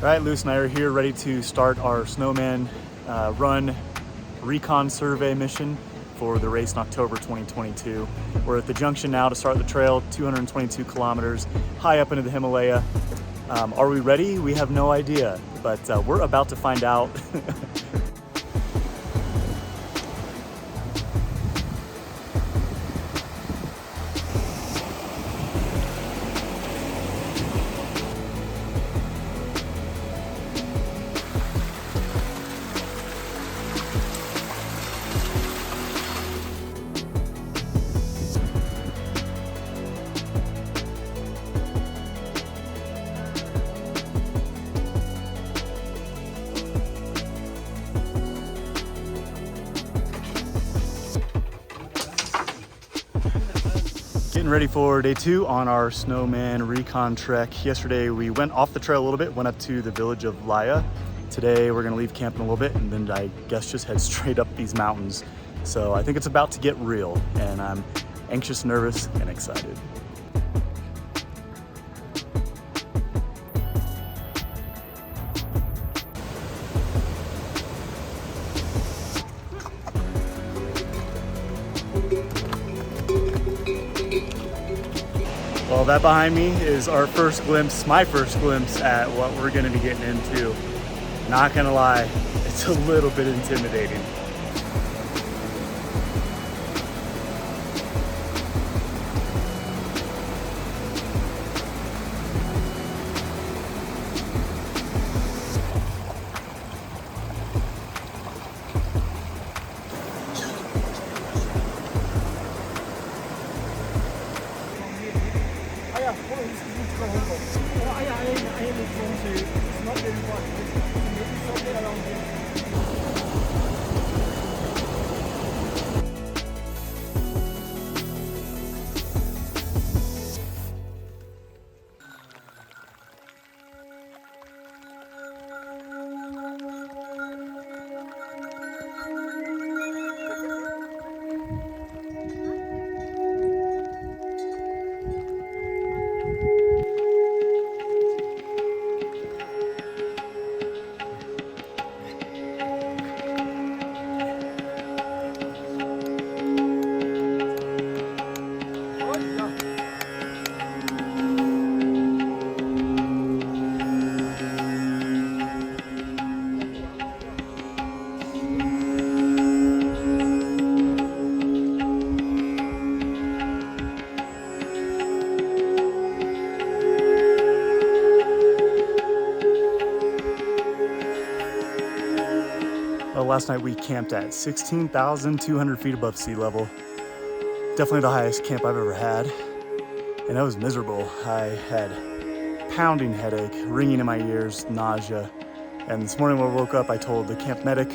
All right, Luis and I are here ready to start our Snowman Run Recon survey mission for the race in October 2022. We're at the junction now to start the trail, 222 kilometers, high up into the Himalaya. Are we ready? We have no idea, but we're about to find out. Getting ready for day 2 on our Snowman Recon Trek. Yesterday we went off the trail a little bit, went up to the village of Laya. Today we're gonna leave camp in a little bit and then I guess just head straight up these mountains. So I think it's about to get real and I'm anxious, nervous, and excited. Well, that behind me is our first glimpse, my first glimpse at what we're gonna be getting into. Not gonna lie, it's a little bit intimidating. Last night we camped at 16,200 feet above sea level. Definitely the highest camp I've ever had. And that was miserable. I had pounding headache, ringing in my ears, nausea. And this morning when I woke up, I told the camp medic,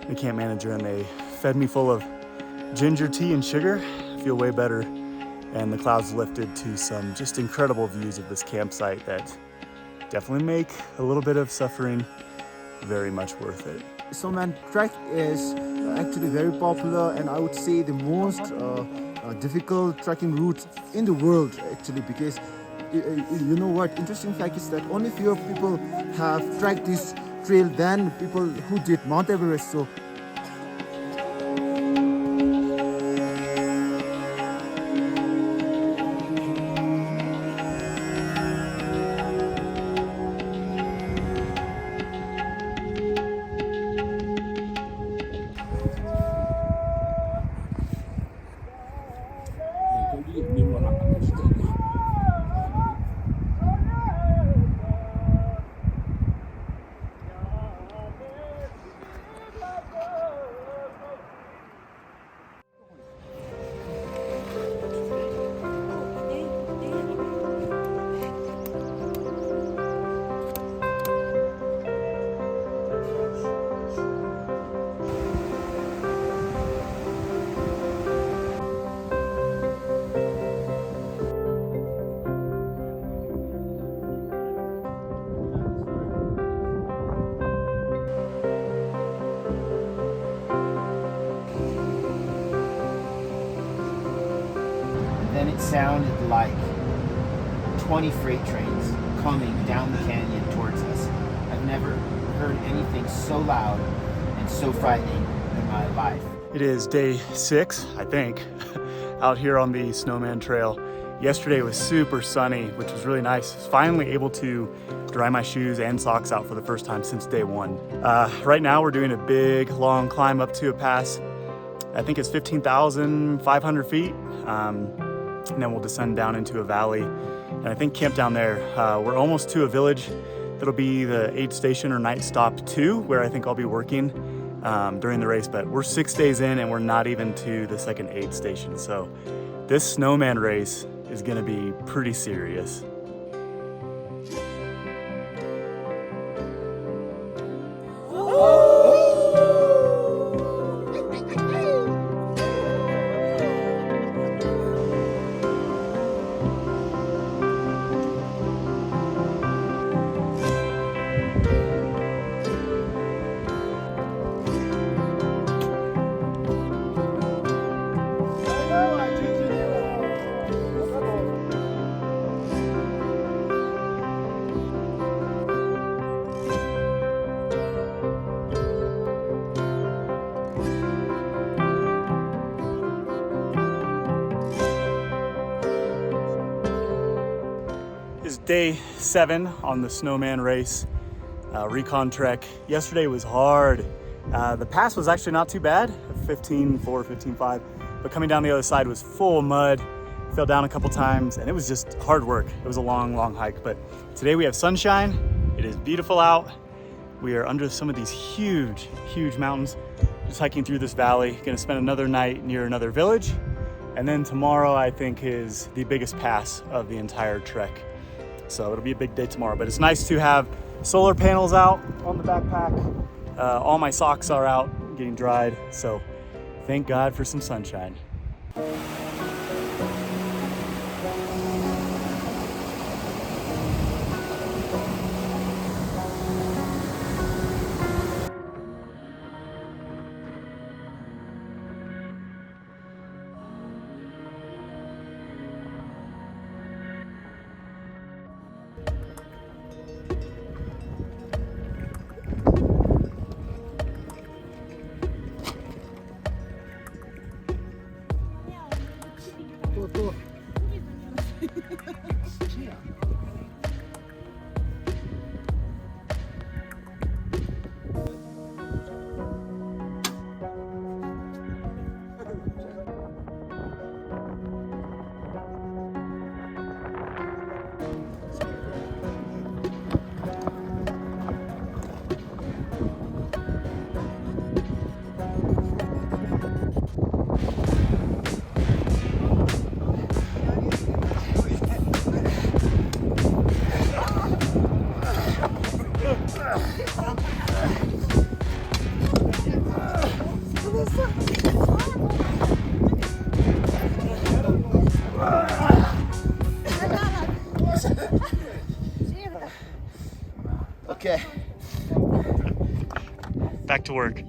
the camp manager, and they fed me full of ginger tea and sugar. I feel way better. And the clouds lifted to some just incredible views of this campsite that definitely make a little bit of suffering very much worth it. Snowman Trek is actually very popular and I would say the most difficult trekking route in the world actually, because you know what, interesting fact is that only fewer people have trekked this trail than people who did Mount Everest. So then it sounded like 20 freight trains coming down the canyon towards us. never heard anything so loud and so frightening in my life. It is day 6, I think, out here on the Snowman Trail. Yesterday was super sunny, which was really nice. Finally able to dry my shoes and socks out for the first time since day 1. Right now we're doing a big, long climb up to a pass. I think it's 15,500 feet. And then we'll descend down into a valley and I think camp down there. We're almost to a village that'll be the aid station or night stop 2, where I think I'll be working during the race, but we're 6 days in and we're not even to the second aid station. So this snowman race is gonna be pretty serious. It's day 7 on the Snowman Race, Recon Trek. Yesterday was hard. The pass was actually not too bad, 15.4, 15.5, but coming down the other side was full of mud. Fell down a couple times and it was just hard work. It was a long, long hike, but today we have sunshine. It is beautiful out. We are under some of these huge, huge mountains, just hiking through this valley. Gonna spend another night near another village. And then tomorrow, I think, is the biggest pass of the entire trek. So it'll be a big day tomorrow, but it's nice to have solar panels out on the backpack. All my socks are out, getting dried. So thank God for some sunshine. Okay. Back to work.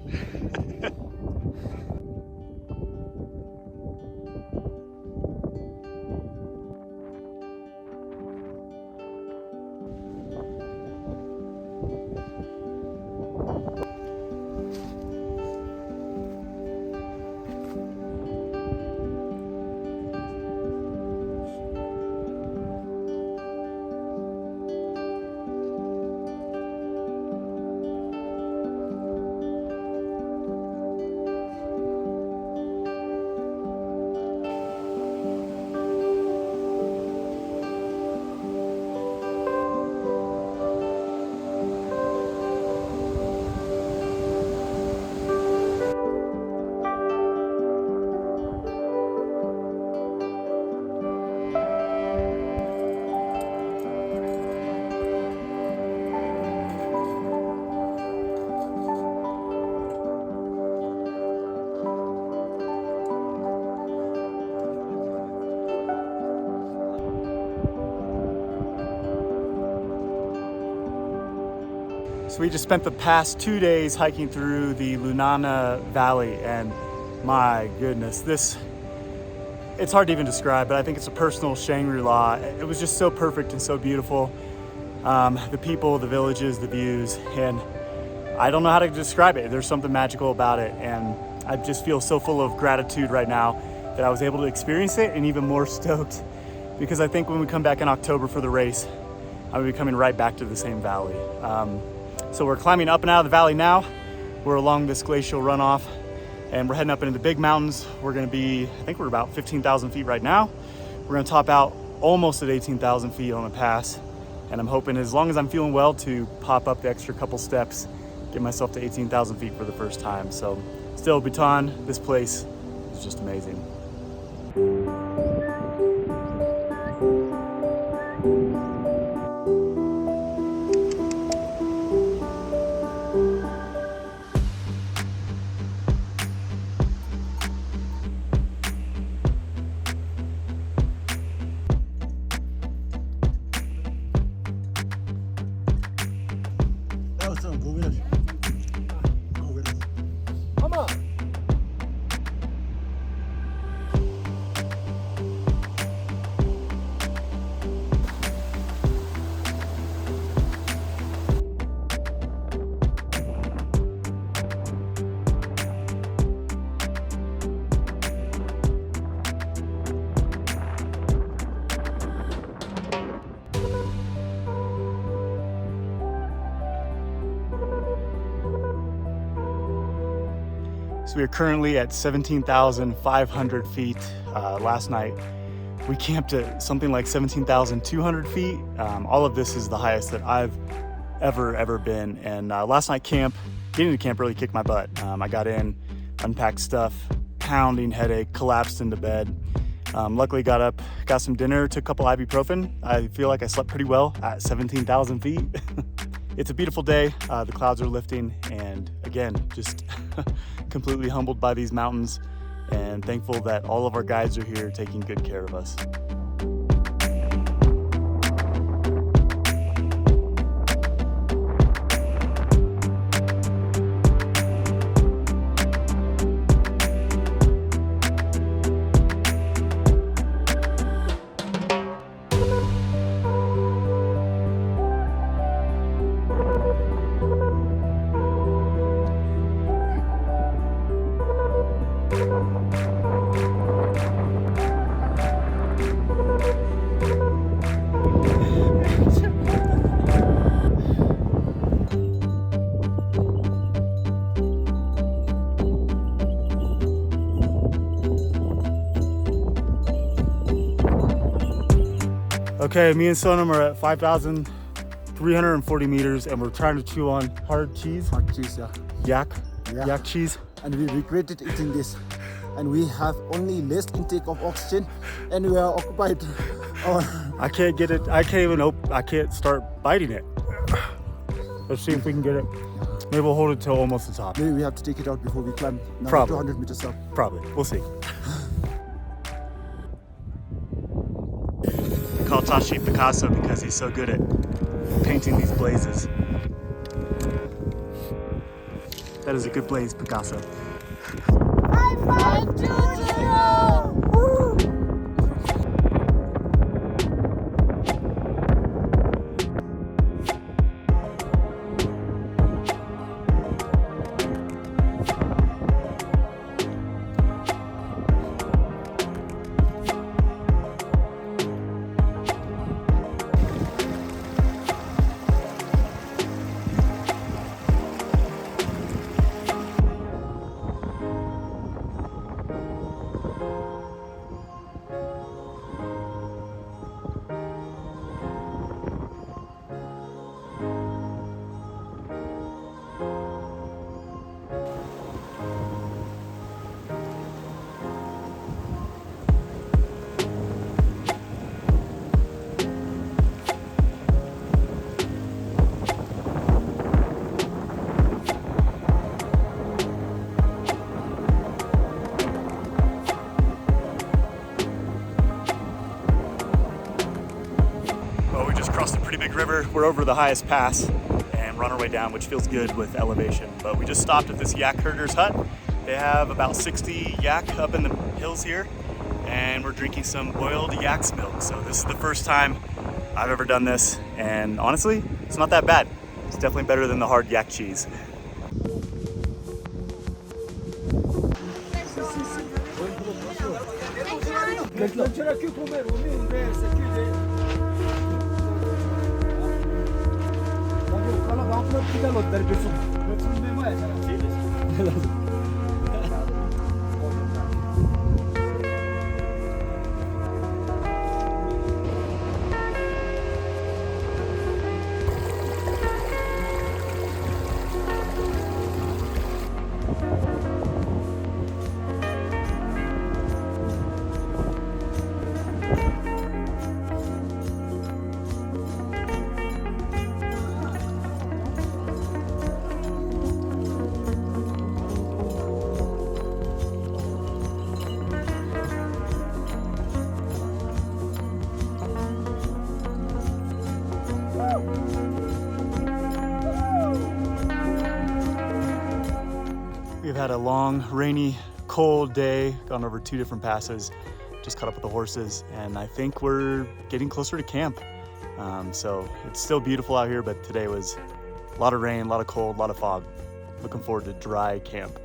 So we just spent the past 2 days hiking through the Lunana Valley, and my goodness, it's hard to even describe, but I think it's a personal Shangri-La. It was just so perfect and so beautiful. The people, the villages, the views, and I don't know how to describe it. There's something magical about it, and I just feel so full of gratitude right now that I was able to experience it, and even more stoked because I think when we come back in October for the race, I'm gonna be coming right back to the same valley. So we're climbing up and out of the valley now. We're along this glacial runoff, and we're heading up into the big mountains. We're gonna be, I think we're about 15,000 feet right now. We're gonna top out almost at 18,000 feet on the pass. And I'm hoping, as long as I'm feeling well, to pop up the extra couple steps, get myself to 18,000 feet for the first time. So still, Bhutan, this place is just amazing. Go with us. Go with us. Come on. So we are currently at 17,500 feet. Last night we camped at something like 17,200 feet. All of this is the highest that I've ever been. And last night getting to camp really kicked my butt. I got in, unpacked stuff, pounding headache, collapsed into bed. Luckily got up, got some dinner, took a couple ibuprofen. I feel like I slept pretty well at 17,000 feet. It's a beautiful day. The clouds are lifting, and again, just completely humbled by these mountains and thankful that all of our guides are here taking good care of us. Okay, me and Sonam are at 5,340 meters, and we're trying to chew on hard cheese. Hot cheese, yeah. Yak cheese. And we regretted eating this. And we have only less intake of oxygen, and we are occupied. I can't get it. I can't start biting it. Let's see if we can get it. Maybe we'll hold it till almost the top. Maybe we have to take it out before we climb now Probably. 200 meters up. Probably. We'll see. I call Tashi Picasso because he's so good at painting these blazes. That is a good blaze, Picasso. 5, 5, 2, 0. Woo! Crossed a pretty big river. We're over the highest pass and we're on our way down, which feels good with elevation. But we just stopped at this yak herder's hut. They have about 60 yak up in the hills here, and we're drinking some boiled yak's milk. So this is the first time I've ever done this, and honestly, it's not that bad. It's definitely better than the hard yak cheese. We've had a long, rainy, cold day, gone over 2 different passes, just caught up with the horses, and I think we're getting closer to camp. So it's still beautiful out here, but today was a lot of rain, a lot of cold, a lot of fog. Looking forward to dry camp.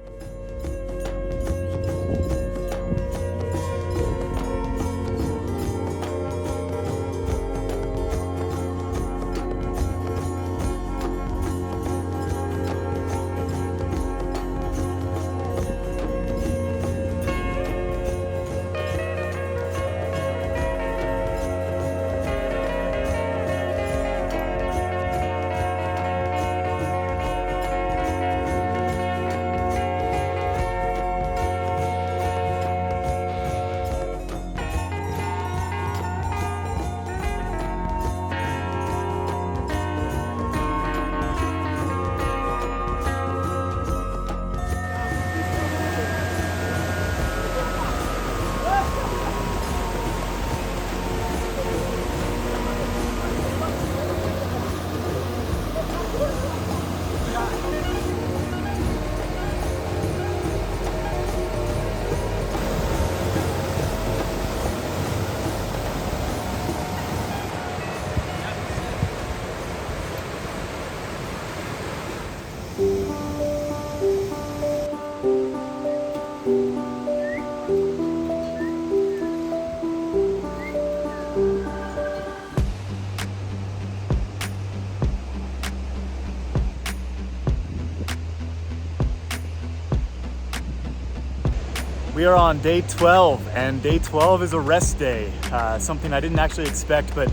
We are on day 12, and day 12 is a rest day. Something I didn't actually expect, but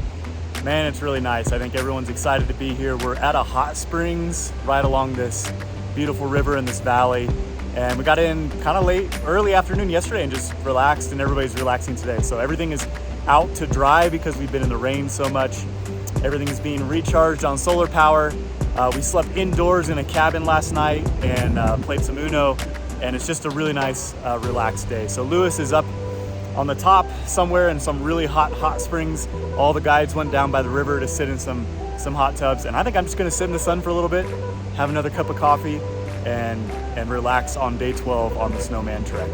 man, it's really nice. I think everyone's excited to be here. We're at a hot springs right along this beautiful river in this valley, and we got in kind of early afternoon yesterday and just relaxed, and everybody's relaxing today. So everything is out to dry because we've been in the rain so much. Everything is being recharged on solar power. We slept indoors in a cabin last night and played some Uno. And it's just a really nice, relaxed day. So Luis is up on the top somewhere in some really hot springs. All the guides went down by the river to sit in some hot tubs. And I think I'm just gonna sit in the sun for a little bit, have another cup of coffee, and relax on day 12 on the Snowman Trek.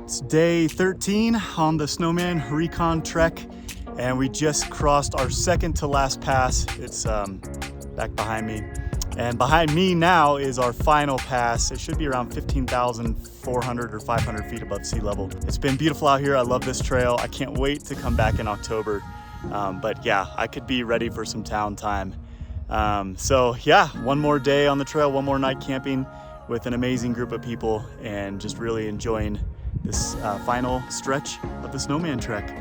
It's day 13 on the Snowman Recon Trek, and we just crossed our second to last pass. It's back behind me. And behind me now is our final pass. It should be around 15,400 or 500 feet above sea level. It's been beautiful out here. I love this trail. I can't wait to come back in October. But yeah, I could be ready for some town time. So yeah, one more day on the trail, one more night camping with an amazing group of people, and just really enjoying this final stretch of the Snowman Trek.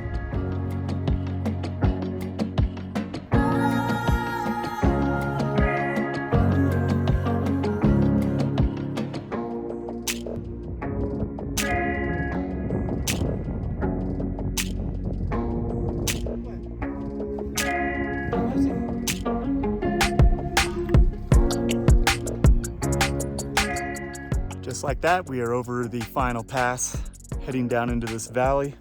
Just like that, we are over the final pass, heading down into this valley.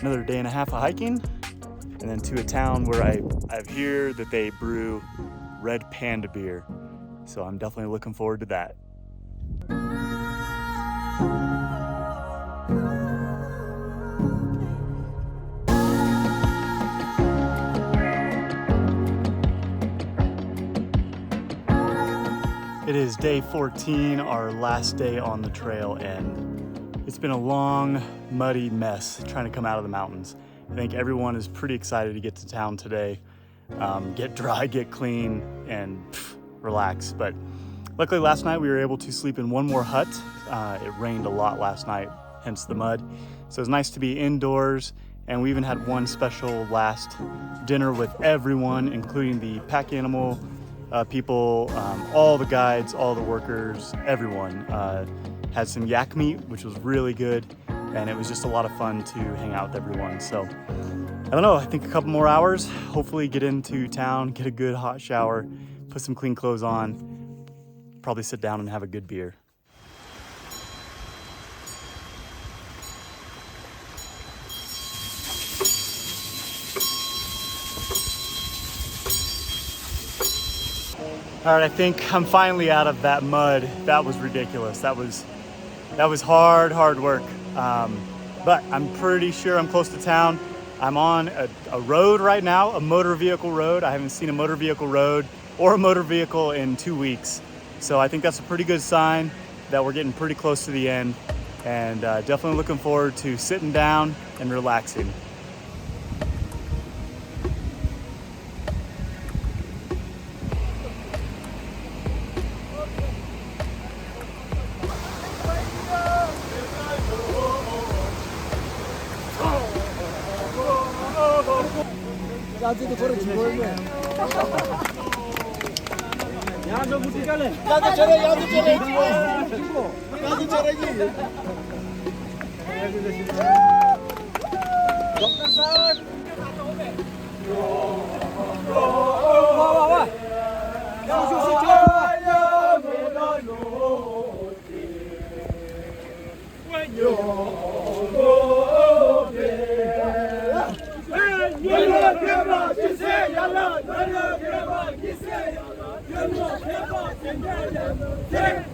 Another day and a half of hiking, and then to a town where I hear that they brew red panda beer. So I'm definitely looking forward to that. It is day 14, our last day on the trail, and it's been a long, muddy mess trying to come out of the mountains. I think everyone is pretty excited to get to town today, get dry, get clean, and relax. But luckily last night we were able to sleep in one more hut. It rained a lot last night, hence the mud. So it was nice to be indoors, and we even had one special last dinner with everyone, including the pack animal people, all the guides, all the workers, everyone. Had some yak meat, which was really good, and it was just a lot of fun to hang out with everyone. So I don't know, I think a couple more hours, hopefully get into town, get a good hot shower, put some clean clothes on, probably sit down and have a good beer. All right, I think I'm finally out of that mud. That was ridiculous. That was hard work. But I'm pretty sure I'm close to town. I'm on a road right now, a motor vehicle road. I haven't seen a motor vehicle road or a motor vehicle in 2 weeks. So I think that's a pretty good sign that we're getting pretty close to the end, and definitely looking forward to sitting down and relaxing. Yeah.